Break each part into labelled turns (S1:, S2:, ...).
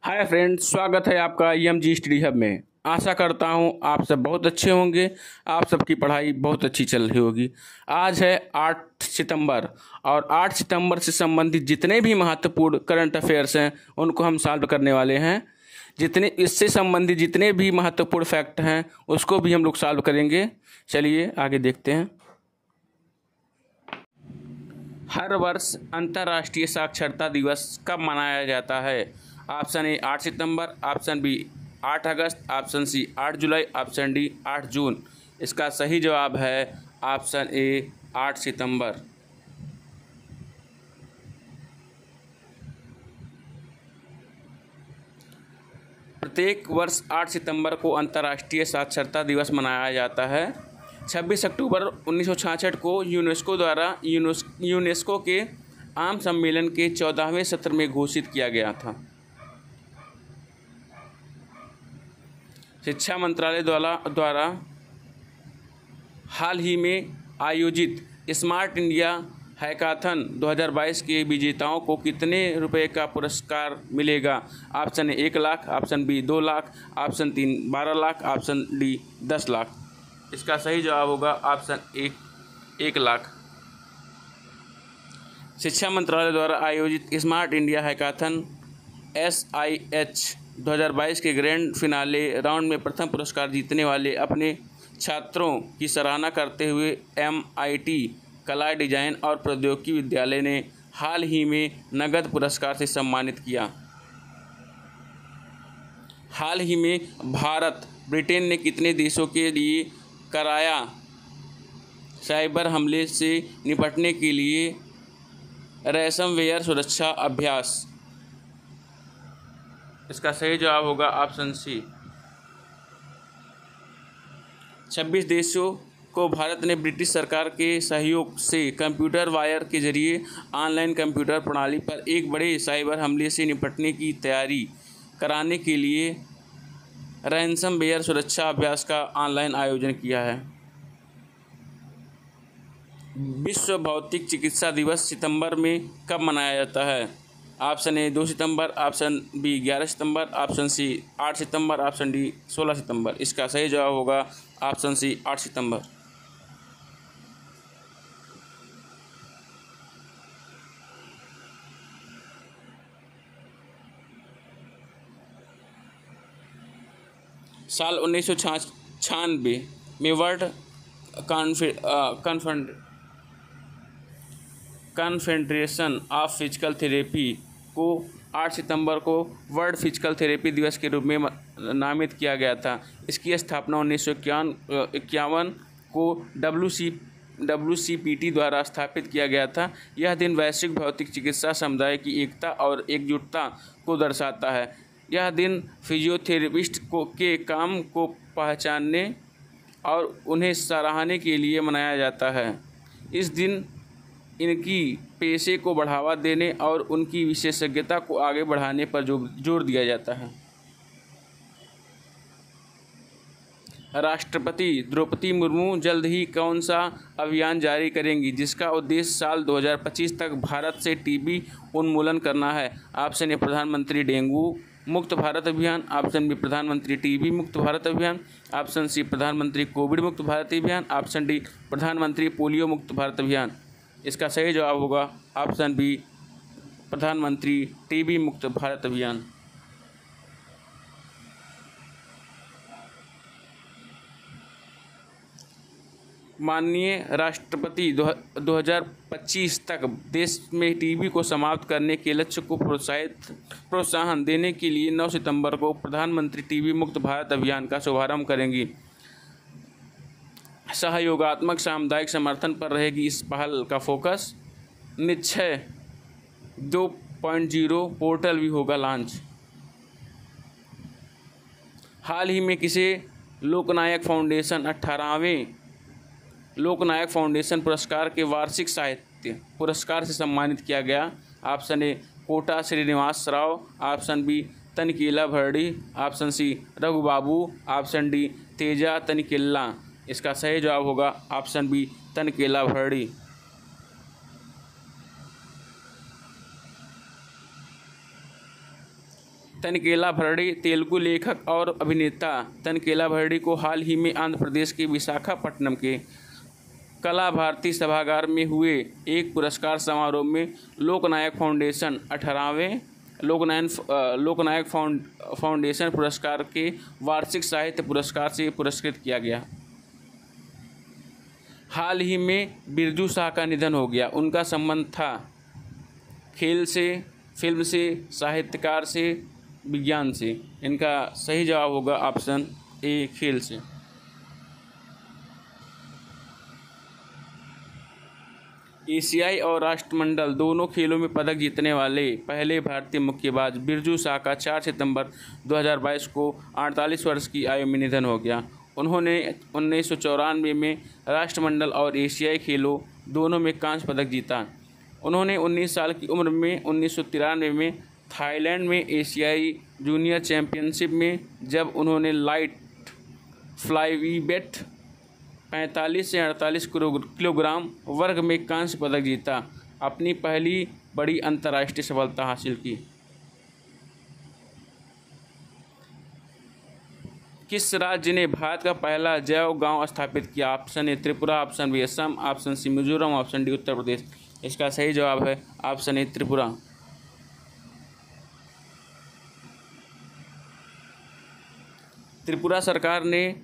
S1: Hi friends, स्वागत है आपका EMG स्टडी हब में। आशा करता हूँ आप सब बहुत अच्छे होंगे। आप सबकी पढ़ाई बहुत अच्छी चल रही होगी। आज है 8 सितंबर और 8 सितंबर से संबंधित जितने भी महत्वपूर्ण करंट अफेयर्स हैं उनको हम सॉल्व करने वाले हैं। जितने इससे संबंधित जितने भी महत्वपूर्ण फैक्ट हैं उसको भी हम लोग सॉल्व करेंगे। चलिए आगे देखते हैं। हर वर्ष अंतर्राष्ट्रीय साक्षरता दिवस कब मनाया जाता है? ऑप्शन ए 8 सितंबर, ऑप्शन बी 8 अगस्त, ऑप्शन सी 8 जुलाई, ऑप्शन डी 8 जून। इसका सही जवाब है ऑप्शन ए 8 सितंबर। प्रत्येक वर्ष 8 सितंबर को अंतर्राष्ट्रीय साक्षरता दिवस मनाया जाता है। 26 अक्टूबर 1966 को यूनेस्को के आम सम्मेलन के 14वें सत्र में घोषित किया गया था। शिक्षा मंत्रालय द्वारा हाल ही में आयोजित स्मार्ट इंडिया हैकाथन 2022 के विजेताओं को कितने रुपए का पुरस्कार मिलेगा? Option A 1 lakh, option B 2 lakh, option 3 12 lakh, option D 10 lakh. इसका सही जवाब होगा ऑप्शन ए 1 लाख। शिक्षा मंत्रालय द्वारा आयोजित स्मार्ट इंडिया हैकाथन SIH 2022 के ग्रैंड फिनाले राउंड में प्रथम पुरस्कार जीतने वाले अपने छात्रों की सराहना करते हुए MIT कला, डिजाइन और प्रौद्योगिकी विद्यालय ने हाल ही में नगद पुरस्कार से सम्मानित किया। हाल ही में भारत, ब्रिटेन ने कितने देशों के लिए कराया साइबर हमले से निपटने के लिए रैंसमवेयर सुरक्षा अभ्यास? इसका सही जवाब होगा ऑप्शन सी। 26 देशों को भारत ने ब्रिटिश सरकार के सहयोग से कंप्यूटर वायर के जरिए ऑनलाइन कंप्यूटर प्रणाली पर एक बड़े साइबर हमले से निपटने की तैयारी कराने के लिए रैंसमवेयर सुरक्षा अभ्यास का ऑनलाइन आयोजन किया है। विश्व भौतिक चिकित्सा दिवस सितंबर में कब मनाया जाता है? ऑप्शन ए 2 सितंबर, ऑप्शन बी 11 सितंबर, ऑप्शन सी 8 सितंबर, ऑप्शन डी 16 सितंबर। इसका सही जवाब होगा ऑप्शन सी 8 सितंबर। साल 1996 में world confederation of physical therapy को 8 सितंबर को वर्ल्ड फिजिकल थेरेपी दिवस के रूप में नामित किया गया था। इसकी स्थापना 1951 को WCPT द्वारा स्थापित किया गया था। यह दिन वैश्विक भौतिक चिकित्सा समुदाय की एकता और एकजुटता को दर्शाता है। यह दिन फिजियोथेरेपिस्ट के काम को पहचानने और उन्हें सराहने के लिए मनाया जाता है। इस दिन इनकी पेशे को बढ़ावा देने और उनकी विशेषज्ञता को आगे बढ़ाने पर जोर दिया जाता है। राष्ट्रपति द्रौपदी मुर्मू जल्द ही कौन सा अभियान जारी करेंगी जिसका उद्देश्य साल 2025 तक भारत से टीबी उन्मूलन करना है? ऑप्शन ए प्रधानमंत्री डेंगू मुक्त भारत अभियान, ऑप्शन बी प्रधानमंत्री टीबी मुक्त भारत अभियान, ऑप्शन सी प्रधानमंत्री कोविड मुक्त भारत अभियान, ऑप्शन डी प्रधानमंत्री पोलियो मुक्त भारत अभियान। इसका सही जवाब होगा ऑप्शन बी प्रधानमंत्री टीबी मुक्त भारत अभियान। माननीय राष्ट्रपति 2025 तक देश में टीबी को समाप्त करने के लक्ष्य को प्रोत्साहन देने के लिए 9 सितंबर को प्रधानमंत्री टीबी मुक्त भारत अभियान का शुभारंभ करेंगी। सहयोगात्मक सामुदायिक समर्थन पर रहेगी इस पहल का फोकस। निश्चय 2.0 पोर्टल भी होगा लॉन्च। हाल ही में किसे लोकनायक फाउंडेशन 18वें लोकनायक फाउंडेशन पुरस्कार के वार्षिक साहित्य पुरस्कार से सम्मानित किया गया? Option A Kota Srinivas Rao, option B Tanikella Bharani, option C Raghu Babu, option D Teja Tanikella. इसका सही जवाब होगा ऑप्शन बी तनिकेला भरड़ी। तनकेला भरड़ी तेलुगु लेखक और अभिनेता तनकेला भरड़ी को हाल ही में आंध्र प्रदेश के विशाखापट्टनम के कला भारती सभागार में हुए एक पुरस्कार समारोह में लोकनायक फाउंडेशन 18वें लोकनायक फाउंडेशन पुरस्कार के वार्षिक साहित्य पुरस्कार से पुरस्कृत किया गया। हाल ही में बिरजू शाह का निधन हो गया। उनका संबंध था खेल से, फिल्म से, साहित्यकार से, विज्ञान से। इनका सही जवाब होगा ऑप्शन ए, खेल से। एशियाई और राष्ट्रमंडल दोनों खेलों में पदक जीतने वाले पहले भारतीय मुक्केबाज बिरजू शाह का 4 सितंबर 2022 को 48 वर्ष की आयु में निधन हो गया। उन्होंने 1994 में राष्ट्रमंडल और एशियाई खेलों दोनों में कांस्य पदक जीता। उन्होंने 19 साल की उम्र में 1993 में थाईलैंड में एशियाई जूनियर चैंपियनशिप में जब उन्होंने लाइट फ्लाईवेट 45 से 48 किलोग्राम वर्ग में कांस्य पदक जीता, अपनी पहली बड़ी अंतर्राष्ट्रीय सफलता हासिल की। किस राज्य ने भारत का पहला जैव गांव स्थापित किया? Option A Tripura, option B Assam, option C Mizoram, option D Uttar Pradesh. इसका सही जवाब है ऑप्शन ए त्रिपुरा। त्रिपुरा सरकार ने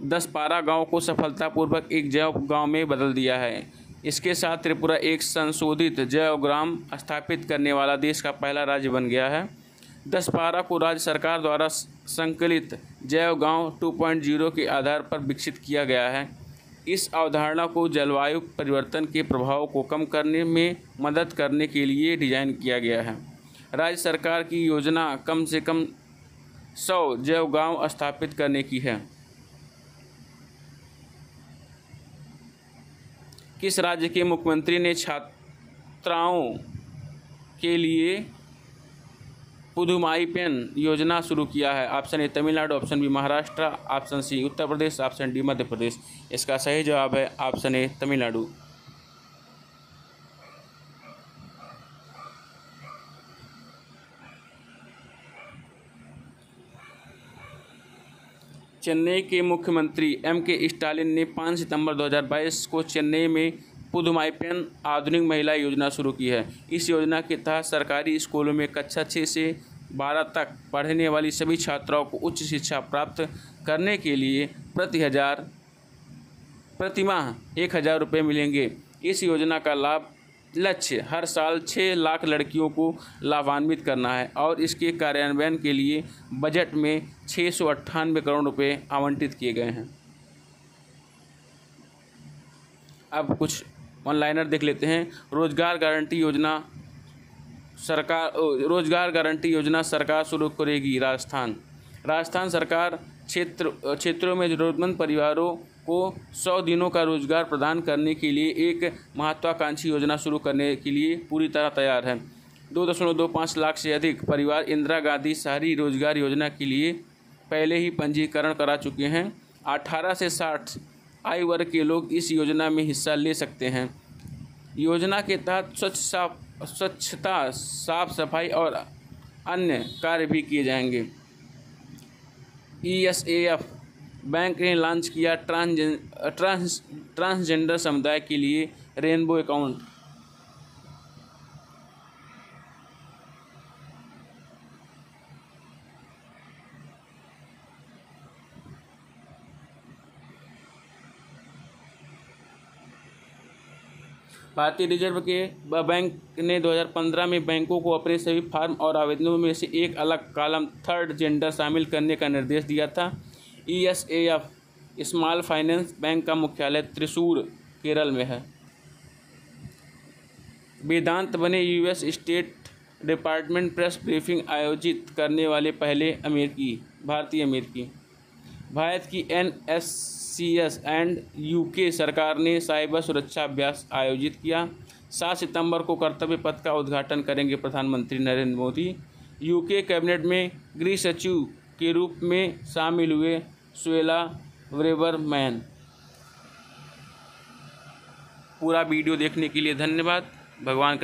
S1: 10 गांव को सफलतापूर्वक एक जैव गांव में बदल दिया है। इसके साथ त्रिपुरा एक संशोधित जैव ग्राम स्थापित करने वाला देश का पहला राज्य बन गया है। 10 को राज्य सरकार द्वारा संकलित जैव गांव 2.0 के आधार पर विकसित किया गया है। इस अवधारणा को जलवायु परिवर्तन के प्रभाव को कम करने में मदद करने के लिए डिज़ाइन किया गया है। राज्य सरकार की योजना कम से कम 100 जैव गांव स्थापित करने की है। किस राज्य के मुख्यमंत्री ने छात्राओं के लिए पुदुमाईपेन योजना शुरू किया है? Option A Tamil Nadu, option B Maharashtra, option C Uttar Pradesh, option D Madhya Pradesh. इसका सही जवाब है ऑप्शन ए तमिलनाडु। चेन्नई के मुख्यमंत्री के स्टालिन ने 5 सितंबर 2022 को चेन्नई में पुदुमाईपेन आधुनिक महिला योजना शुरू की है। इस योजना के तहत सरकारी स्कूलों में कक्षा 6 से 12 तक पढ़ने वाली सभी छात्राओं को उच्च शिक्षा प्राप्त करने के लिए प्रति माह 1000 रुपये मिलेंगे। इस योजना का लक्ष्य हर साल 6 लाख लड़कियों को लाभान्वित करना है और इसके कार्यान्वयन के लिए बजट में 698 करोड़ रुपये आवंटित किए गए हैं। अब कुछ ऑनलाइनर देख लेते हैं। रोजगार गारंटी योजना सरकार शुरू करेगी। राजस्थान सरकार क्षेत्रों में ज़रूरतमंद परिवारों को 100 दिनों का रोजगार प्रदान करने के लिए एक महत्वाकांक्षी योजना शुरू करने के लिए पूरी तरह तैयार है। 2.25 लाख से अधिक परिवार इंदिरा गांधी शहरी रोजगार योजना के लिए पहले ही पंजीकरण करा चुके हैं। 18 से 60 आयु वर्ग के लोग इस योजना में हिस्सा ले सकते हैं। योजना के तहत स्वच्छता, साफ सफाई और अन्य कार्य भी किए जाएंगे। ESAF बैंक ने लॉन्च किया ट्रांसजेंडर समुदाय के लिए रेनबो अकाउंट। भारतीय रिजर्व के बैंक ने 2015 में बैंकों को अपने सभी फॉर्म और आवेदनों में से एक अलग कॉलम थर्ड जेंडर शामिल करने का निर्देश दिया था। ESAF स्मॉल फाइनेंस बैंक का मुख्यालय त्रिशूर, केरल में है। वेदांत बने US state department press briefing आयोजित करने वाले पहले भारतीय अमेरिकी। भारत की NSCS एंड UK सरकार ने साइबर सुरक्षा अभ्यास आयोजित किया। 7 सितंबर को कर्तव्य पथ का उद्घाटन करेंगे प्रधानमंत्री नरेंद्र मोदी। UK कैबिनेट में गृह सचिव के रूप में शामिल हुए सुएला ब्रेवरमैन। पूरा वीडियो देखने के लिए धन्यवाद। भगवान